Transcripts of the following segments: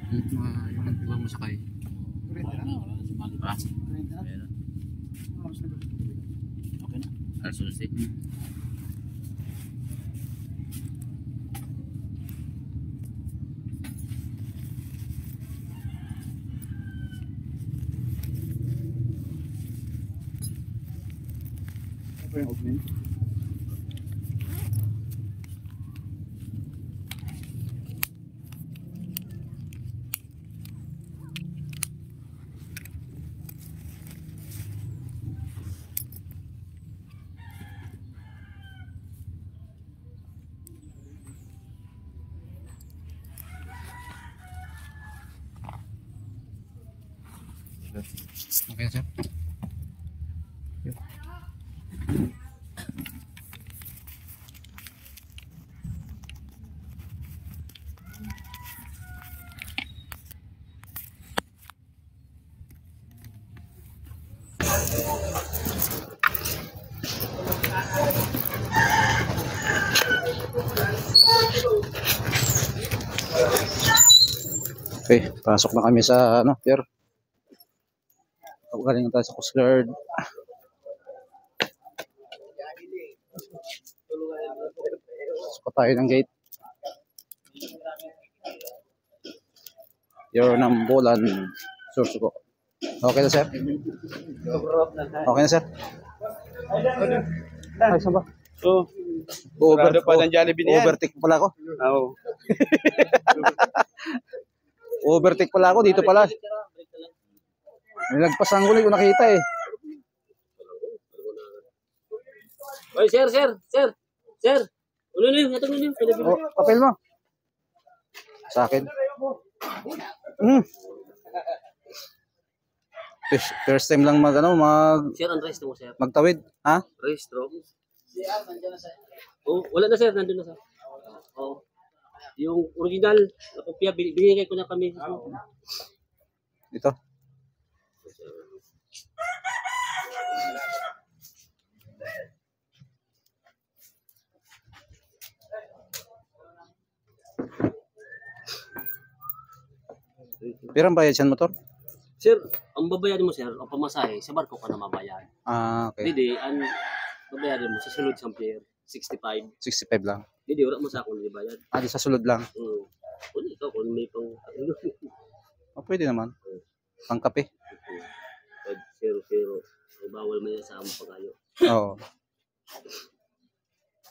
Yung ibang masakay. Wala na sumali pa. Meron. Okay na. Alas 11. Apa yung opening? Okay na sir. Okay, pasok na kami sa ano, pier. Galing tayo sa Coast Guard. Pasok pa tayo ng gate. Your Nambolan, Sursugo. Okay na sir? Okay na sir? Ay, saan ba? Sarado pa ng Jollibee na yan. Overtake pala ako. Oo. Overtake pala ako, dito pala. Nilagpas ang huli ko nakita eh. Oy, sir. Ulo na yun, natang na yun. Oh, papel mo. Sa akin. First time lang Sir, ang rest mo, sir. magtawid, ha? Rest, bro. Oh, wala na, sir. Nandun na, sir. Oh. Yung original, na kopya, binigay ko na kami. Ito. Pirang bayad siyan motor? Sir, ang babayaran mo, sir, ang pamasahe, sa barko ka na mabayad. Ah, okay. Hindi, ang babayaran mo sa sulod sa pier, 65. 65 lang. Hindi, wala mo sa akong libayad. Ah, di sa sulod lang. Kung ikaw, kung may pang... Oh, pwede naman. Pangkape. 5-0-0. Ay, bawal mo yan sa among pagayo. Oo.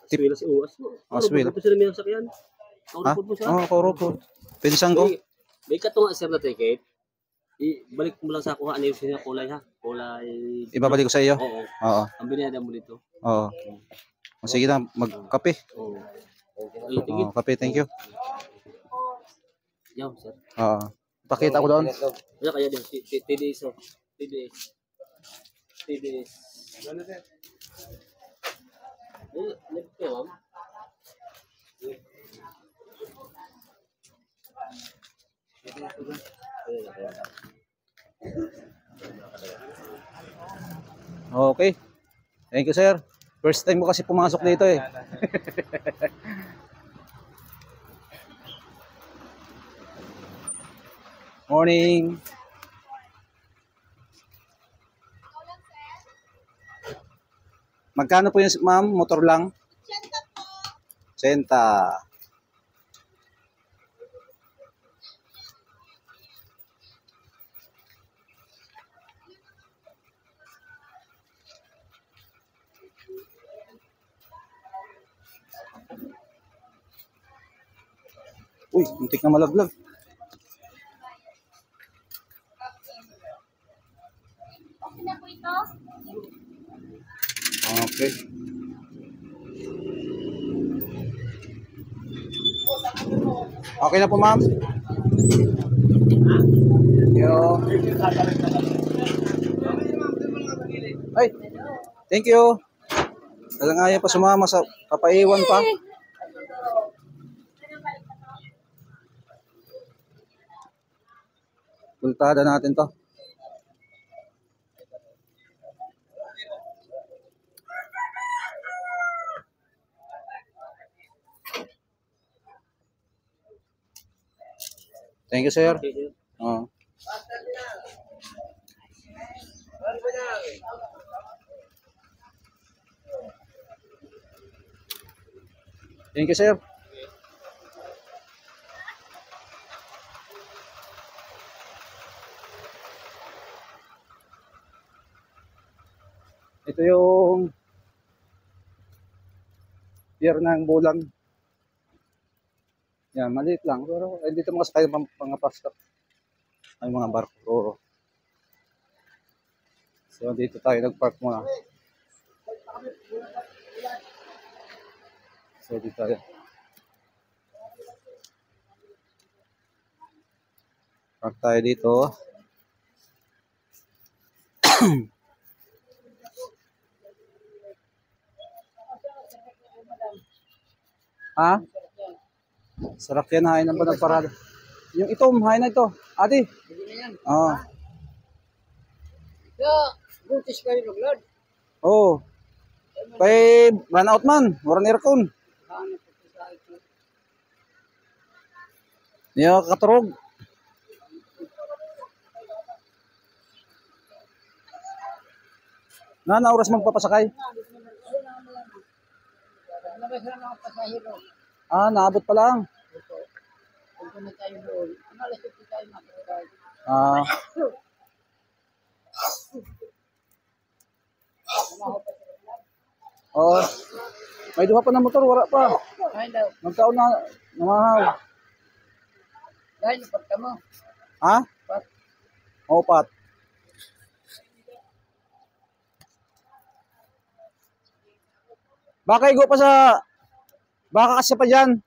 Aswila si Uwas mo. Aswila. Ano sila may sakyan? Ha? Kaurupod mo siya. Oo, kaurupod. Pinsan ko. May katunga, sir, na ticket. Balik mo lang sa ako, ano yung siya kulay, ha? Kulay... Ibabalik ko sa iyo. Oo. Oo. Ang binayad mo dito. Oo. O, sige na, magkape. Oo. Oo, kape, thank you. Yaw, sir. Oo. Pakita ko doon. Kaya din, TDS, oh. TDS. Ano, sir? Left ka, ma'am. Okay. Thank you, sir. First time mo kasi pumasok dito eh. Morning. Magkano po yung ma'am? Motor lang? 80 po. 80. Uy, muntik na malaglag. Okay na po ito? Okay. Okay na po, ma'am. Yo. Ay, thank you. Nalangaya pa sumama sa papaiwan pa. Puntada natin to. Thank you, sir. Okay, sir. Oh. Thank you, sir. Ito yung pier ng Bulang. Yan, maliit lang. Pero dito mga sakay ng mga pastor. Ay, mga barko. So, dito tayo nag-park muna. So, dito tayo. Park tayo dito. Ha? Sarap yan, hain na ba ng parada? Yung itom, hain na ito. Ate. Oo. Buntis kayo ng Lord. Oo. Kay run out man. Waran aircon. Niya katurog. Na oras magpapasakay? Nabas na mga pasahero. Ah, naabot pa lang. Kung na tayo doon, ang alas 7 tayo makikita. Ah, oh. May duha pa na motor, wala pa. Ay daw, Magkaon na namahaw. dahil napagka mo. Ha? Opat. Baka igo pa sa... Baka kasi pa dyan.